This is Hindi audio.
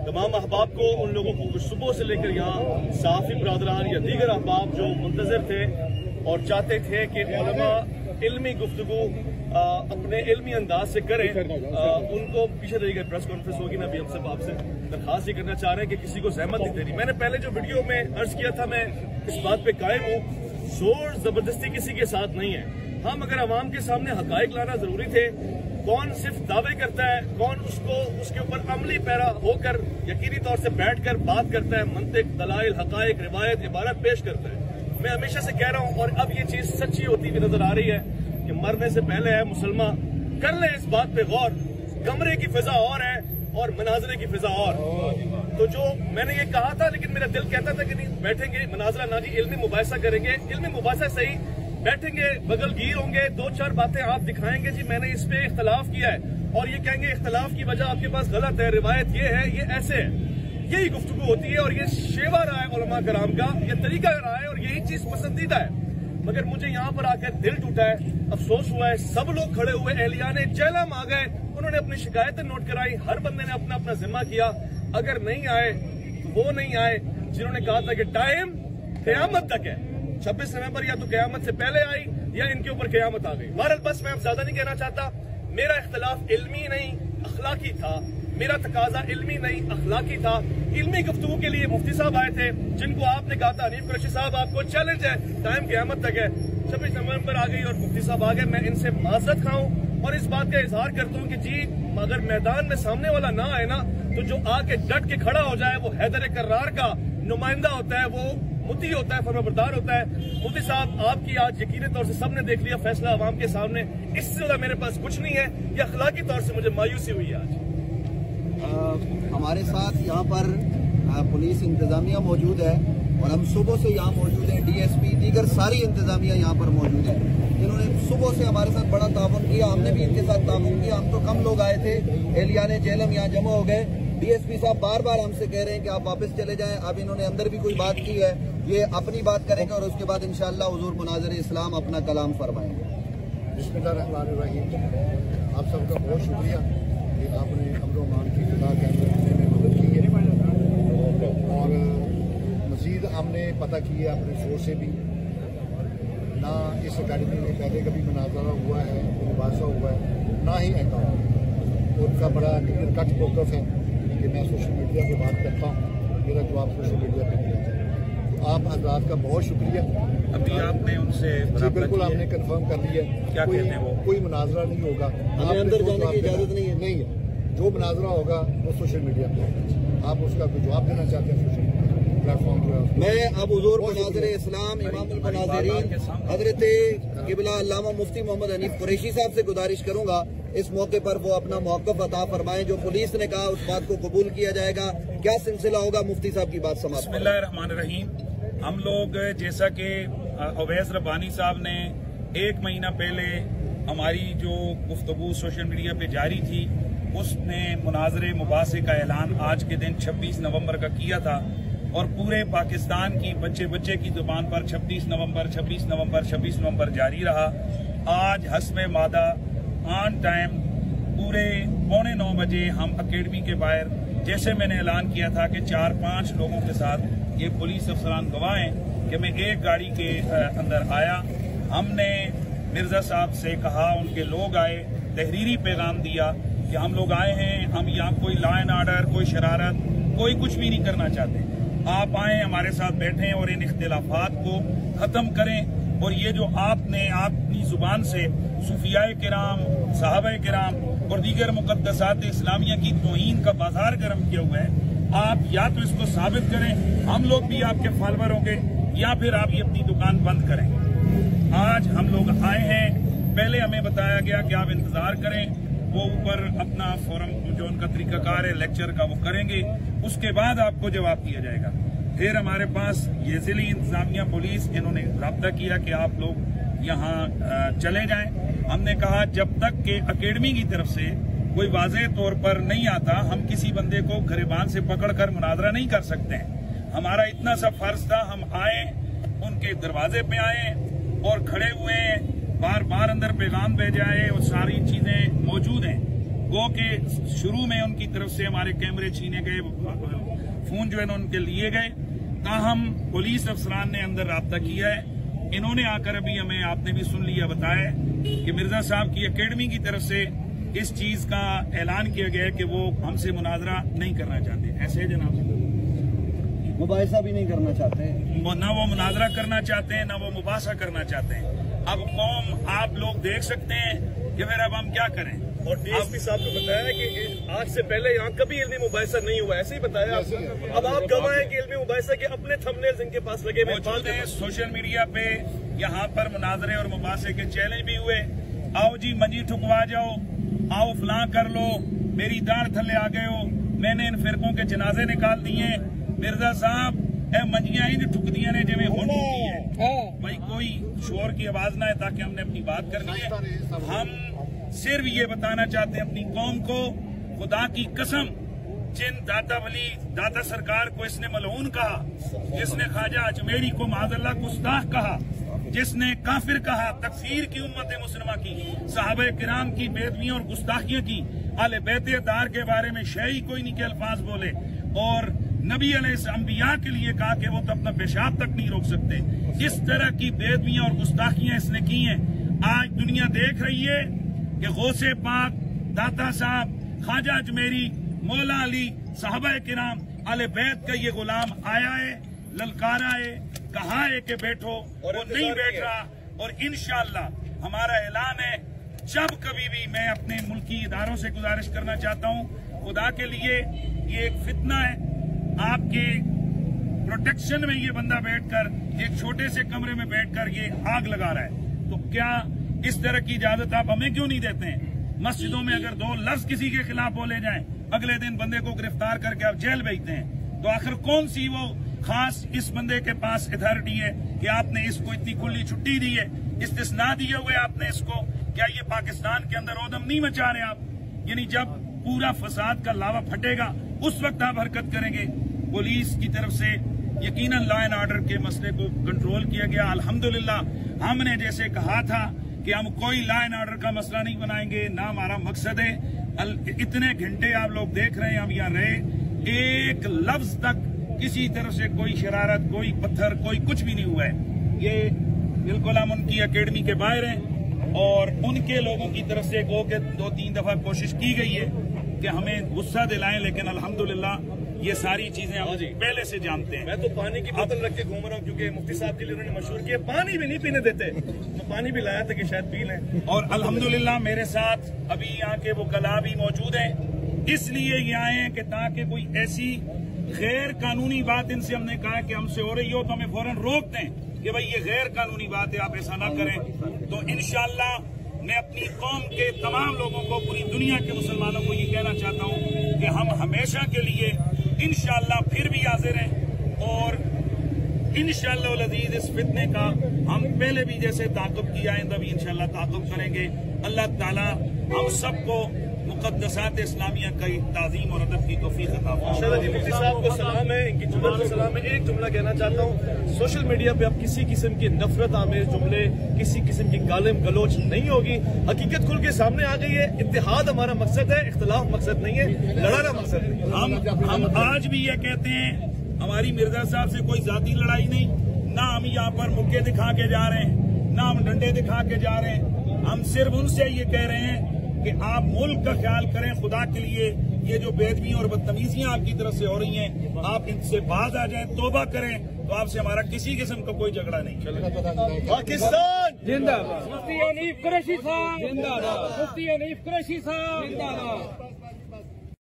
तमाम अहबाब को, उन लोगों को कुछ सुबह से लेकर यहाँ साफी बरादरान या दीगर अहबाब जो मुंतजर थे और चाहते थे कि उलमा इल्मी गुफ्तगू अपने इल्मी अंदाज से करें, उनको पीछे रही गई प्रेस कॉन्फ्रेंस होगी ना, अभी हम सब आपसे दरखास्त ये करना चाह रहे हैं कि किसी को जहमत नहीं देनी। मैंने पहले जो वीडियो में अर्ज किया था, मैं इस बात पे कायम हूँ, जोर जबरदस्ती किसी के साथ नहीं है। हम अगर अवाम के सामने हकायक लाना जरूरी थे, कौन सिर्फ दावे करता है, कौन उसको उसके ऊपर अमली पैरा होकर यकीनी तौर से बैठकर बात करता है, मंतिक, दलाइल, हकायक, रिवायत, इबारत पेश करता है। मैं हमेशा से कह रहा हूं और अब ये चीज सच्ची होती हुई नजर आ रही है कि मरने से पहले है मुसलमान कर ले इस बात पे गौर, कमरे की फिजा और है और मनाजरे की फिजा और। तो जो मैंने ये कहा था, लेकिन मेरा दिल कहता था कि नहीं बैठेंगे मनाजरा ना जी, इल्मी मुबाहिसा करेंगे, इल्मी मुबाहिसा सही, बैठेंगे, बगलगीर होंगे, दो चार बातें आप दिखाएंगे जी मैंने इस पे इख्तलाफ किया है, और ये कहेंगे इख्तलाफ की वजह आपके पास गलत है, रिवायत ये है, ये ऐसे है। यही गुफ्तगू होती है और ये शेवा रहा है उलमा कराम का, ये तरीका रहा है और यही चीज पसंदीदा है। मगर मुझे यहाँ पर आकर दिल टूटा है, अफसोस हुआ है, सब लोग खड़े हुए, एहलियाने जहलम आ गए, उन्होंने अपनी शिकायतें नोट कराई, हर बंदे ने अपना अपना जिम्मा किया। अगर नहीं आए तो वो नहीं आए जिन्होंने कहा था कि टाइम क़यामत तक है, 26 नवंबर या तो क़यामत से पहले आई या इनके ऊपर क़यामत आ गई। भारत बस मैं अब ज्यादा नहीं कहना चाहता, मेरा इख्तलाफ इल्मी नहीं अखलाकी था, मेरा तकाजा इल्मी नहीं अखलाकी था। इल्मी गुफ्तगू के लिए मुफ्ती साहब आए थे, जिनको आपने कहा था हनीफ कुरैशी साहब आपको चैलेंज है, टाइम क़यामत तक है, 26 नवंबर आ गई और मुफ्ती साहब आ गए। मैं इनसे माजरत खाऊं और इस बात का इजहार करता हूं कि जी अगर मैदान में सामने वाला ना आए ना, तो जो आके डट के खड़ा हो जाए वो हैदर कर्रार का नुमाइंदा होता है, वो मुती होता है, फरमाबरदार होता है। मुफ्ती साहब आपकी आज यकीनी तौर से सबने देख लिया फैसला अवाम के सामने, इससे ज्यादा मेरे पास कुछ नहीं है। ये अखलाकी तौर से मुझे मायूसी हुई है आज। हमारे साथ यहाँ पर पुलिस इंतजामिया मौजूद है और हम सुबह से यहाँ मौजूद हैं, डीएसपी दीगर सारी इंतजामिया यहाँ पर मौजूद है, जिन्होंने सुबह से हमारे साथ बड़ा ताउन किया। हमने भी इनके साथ ताउन किया, हम तो कम लोग आए थे, एहलियाने जेलम यहाँ जमा हो गए। डीएसपी साहब बार बार हमसे कह रहे हैं कि आप वापस चले जाएं। अब इन्होंने अंदर भी कोई बात की है, ये अपनी बात करेंगे और उसके बाद इंशाअल्लाह हुजूर मुनाज़िर इस्लाम अपना कलाम फरमाएंगे। बिस्मिल्लाहिर्रहमानिर्रहीम। आप सबका बहुत शुक्रिया कि आपने अमन की खुदा के अंदर में मदद की है और मजीद हमने पता किया अपने शोर से भी, ना इस अकेडमी में पहले कभी मुनाज़रा हुआ है, मुबाहिसा हुआ है, ना ही आएगा। उनका बड़ा क्लियर कट फोकस है कि मैं सोशल मीडिया पे बात करता हूँ, मेरा जवाब सोशल मीडिया पे दिया जाए। तो आप हज़रात का बहुत शुक्रिया। अभी आपने उनसे बिल्कुल हमने कंफर्म कर लिया, क्या कहते हैं वो, कोई मुनाजरा नहीं होगा, अंदर जाने की इजाजत नहीं है। नहीं है, जो मुनाजरा होगा वो सोशल मीडिया पे होगा। आप उसका कोई जवाब देना चाहते हैं सोशल प्लेटफॉर्म पर? मैं अब हुजूर मुनाज़िर इस्लाम इमामुल मुनाज़िरीन हजरत क़िबला अल्लामा मुफ्ती मोहम्मद हनीफ कुरैशी साहब से गुजारिश करूंगा इस मौके पर वो अपना मौक़िफ़ अता फरमाएं। जो पुलिस ने कहा उस बात को कबूल किया जाएगा, क्या सिलसिला होगा, मुफ्ती साहब की बात समाप्त। बिस्मिल्लाहिर्रहमानिर्रहीम। हम लोग जैसा कि अवैस रब्बानी साहब ने 1 महीना पहले हमारी जो गुफ्तगू सोशल मीडिया पे जारी थी, उसने मुनाज़रे मुबासे का ऐलान आज के दिन 26 नवंबर का किया था और पूरे पाकिस्तान की बच्चे बच्चे की जुबान पर 26 नवंबर 26 नवंबर 26 नवंबर जारी रहा। आज हस्बे मादा ऑन टाइम पूरे 8:45 बजे हम अकेडमी के बाहर, जैसे मैंने ऐलान किया था कि 4-5 लोगों के साथ, ये पुलिस अफसरान गवाह हैं कि मैं एक गाड़ी के अंदर आया, हमने मिर्जा साहब से कहा, उनके लोग आए, तहरीरी पैगाम दिया कि हम लोग आए हैं, हम यहाँ कोई लॉ एंड ऑर्डर, कोई शरारत, कोई कुछ भी नहीं करना चाहते। आप आए हमारे साथ बैठें और इन इख्तिलाफात को खत्म करें। और ये जो आपने अपनी जुबान से सूफियाए किराम, सहाबाए किराम और दीगर मुकद्दसात इस्लामिया की तौहीन का बाजार गर्म किया हुआ है, आप या तो इसको साबित करें, हम लोग भी आपके फॉलोअर होंगे, या फिर आप ये अपनी दुकान बंद करें। आज हम लोग आए हैं, पहले हमें बताया गया कि आप इंतजार करें, वो ऊपर अपना फोरम जो उनका तरीकाकार है लेक्चर का वो करेंगे, उसके बाद आपको जवाब दिया जाएगा। फिर हमारे पास ये जिली इंतजामिया पुलिस, इन्होंने राब्ता किया कि आप लोग यहाँ चले जाएं। हमने कहा जब तक कि अकेडमी की तरफ से कोई वाज़ेह तौर पर नहीं आता, हम किसी बंदे को गिरबान से पकड़कर मुनाजरा नहीं कर सकते हैं। हमारा इतना सा फर्ज था, हम आए, उनके दरवाजे पे आए और खड़े हुए, बार बार अंदर पैगाम भेजा है और सारी चीजें मौजूद हैं। गो के शुरू में उनकी तरफ से हमारे कैमरे छीने गए, फोन जो है ना उनके लिए गए। ताहम पुलिस अफसरान ने अंदर राब्ता किया है। इन्होंने आकर अभी हमें, आपने भी सुन लिया, बताया कि मिर्जा साहब की एकेडमी की तरफ से इस चीज का ऐलान किया गया है कि वो हमसे मुनाजरा नहीं करना चाहते। ऐसे है जनाब, मुबाहिसा भी नहीं करना चाहते, ना वो मुनाजरा करना चाहते हैं, ना वो मुबासा करना चाहते हैं। अब कौम आप लोग देख सकते हैं कि फिर अब हम क्या करें। और डीएसपी साहब ने बताया कि आज से पहले यहाँ कभी इल्मी मुबाहिसा नहीं हुआ, ऐसे ही बताया आपको। अब आप गवाह हैं कि इल्मी मुबाहिसा के अपने थंबनेल्स इनके पास लगे मौजूद हैं। सोशल मीडिया पे यहाँ पर मुनाजरे और मुबासे के चैलेंज भी हुए। आओ जी मंजी ठुकवा जाओ, आओ फलां कर लो, मेरी दाढ़ थल्ले आ गए हो, मैंने इन फिरकों के जनाजे निकाल दिए। मिर्जा साहब ए मंजियां इंज ठुकदियां ने जिवें हुण ठुकी है। भाई कोई शोर की आवाज ना है, ताकि हमने अपनी बात करनी है। हम सिर्फ ये बताना चाहते हैं अपनी कौम को, खुदा की कसम, जिन दाता वली दाता सरकार को इसने मलऊन कहा, जिसने ख्वाजा अजमेरी को माज़अल्लाह गुस्ताख कहा, जिसने काफिर कहा, तकफीर की उम्मत मुस्लिमा की, सहाबे किराम की बेदबियां और गुस्ताखियां की, आले बैते दार के बारे में शई कोई नहीं के अल्फाज बोले, और नबी अंबिया के लिए कहा कि वो तो अपना पेशाब तक नहीं रोक सकते। इस तरह की बेदबियां और गुस्ताखियां इसने की हैं। आज दुनिया देख रही है कि गौसे पाक, दाता साहब, ख्वाजा अजमेरी, मौला अली, साहबा किराम, आले बैत का ये गुलाम आया है, ललकारा है, कहा है कि बैठो, और वो नहीं बैठ रहा। और इंशाअल्लाह हमारा ऐलान है, जब कभी भी, मैं अपने मुल्की इदारों से गुजारिश करना चाहता हूँ, खुदा के लिए ये एक फितना है, आपके प्रोटेक्शन में ये बंदा बैठकर एक छोटे से कमरे में बैठकर ये आग लगा रहा है, तो क्या इस तरह की इजाजत आप हमें क्यों नहीं देते हैं? मस्जिदों में अगर 2 लफ्ज किसी के खिलाफ बोले जाएं, अगले दिन बंदे को गिरफ्तार करके आप जेल भेजते हैं, तो आखिर कौन सी वो खास इस बंदे के पास अथॉरिटी है कि आपने इसको इतनी खुली छुट्टी दी है, इस्तिस्ना दिए हुए आपने इसको? क्या ये पाकिस्तान के अंदर ओदम नहीं मचा रहे आप? यानी जब पूरा फसाद का लावा फटेगा उस वक्त आप हरकत करेंगे। पुलिस की तरफ से यकीनन लॉ एंड ऑर्डर के मसले को कंट्रोल किया गया। अल्हम्दुलिल्लाह हमने जैसे कहा था कि हम कोई लॉ एंड ऑर्डर का मसला नहीं बनाएंगे, ना हमारा मकसद है। इतने घंटे आप लोग देख रहे हैं हम यहाँ रहे, एक लफ्ज तक किसी तरफ से कोई शरारत, कोई पत्थर, कोई कुछ भी नहीं हुआ है। ये बिल्कुल हम उनकी एकेडमी के बाहर हैं और उनके लोगों की तरफ से 2-3 दफा कोशिश की गई है कि हमें गुस्सा दिलाएं, लेकिन अल्हम्दुलिल्लाह ये सारी चीजें हम पहले से जानते हैं। मैं तो पानी की बोतल रख के घूम रहा हूँ, क्योंकि मुफ्ती साहब के लिए उन्होंने मशहूर किया, पानी भी नहीं पीने देते, तो पानी भी लाया था कि शायद पी लें। और अल्हम्दुलिल्लाह मेरे साथ अभी यहाँ के वकला भी मौजूद हैं, इसलिए ये आए हैं कि ताकि कोई ऐसी गैर कानूनी बात इनसे हमने कहा कि हमसे हो रही हो तो हमें फौरन रोक दें कि भाई ये गैर कानूनी बात है, आप ऐसा ना करें। तो इंशाअल्लाह मैं अपनी कौम के तमाम लोगों को, पूरी दुनिया के मुसलमानों को ये कहना चाहता हूँ कि हम हमेशा के लिए इंशाअल्लाह फिर भी हाजिर हैं, और इंशाअल्लाह उल अज़ीज़ इस फितने का हम पहले भी जैसे ताक़ुब किया है, तभी इंशाअल्लाह ताक़ुब करेंगे। अल्लाह ताला हम सबको मुक़द्दसात इस्लामिया की ताज़ीम और अदब की तौफ़ीक़ अता फरमाए। जी मुफ्ती साहब को सलाम है, इनकी जुमले को सलाम है। एक जुमला कहना चाहता हूँ, सोशल मीडिया पे अब किसी किस्म की नफरत आमेज जुमले, किसी किस्म की गालिम गलोच नहीं होगी। हकीकत खुल के सामने आ गई है। इत्तेहाद हमारा मकसद है, इख्तिलाफ मकसद नहीं है, लड़ाना मकसद है। हम आज भी ये कहते हैं, हमारी मिर्जा साहब से कोई जाती लड़ाई नहीं, ना हम यहाँ पर मुक्के दिखा के जा रहे हैं, ना हम डंडे दिखा के जा रहे हैं। हम सिर्फ उनसे ये कह रहे हैं कि आप मुल्क का ख्याल करें, खुदा के लिए ये जो बेदबियां और बदतमीजियां आपकी तरफ से हो रही हैं, आप इनसे बाज आ जाएं, तौबा करें, तो आपसे हमारा किसी किस्म का कोई झगड़ा नहीं। पाकिस्तान जिंदाबाद, मुफ्ती हनीफ कुरैशी साहब जिंदाबाद, मुफ्ती हनीफ कुरैशी साहब जिंदाबाद।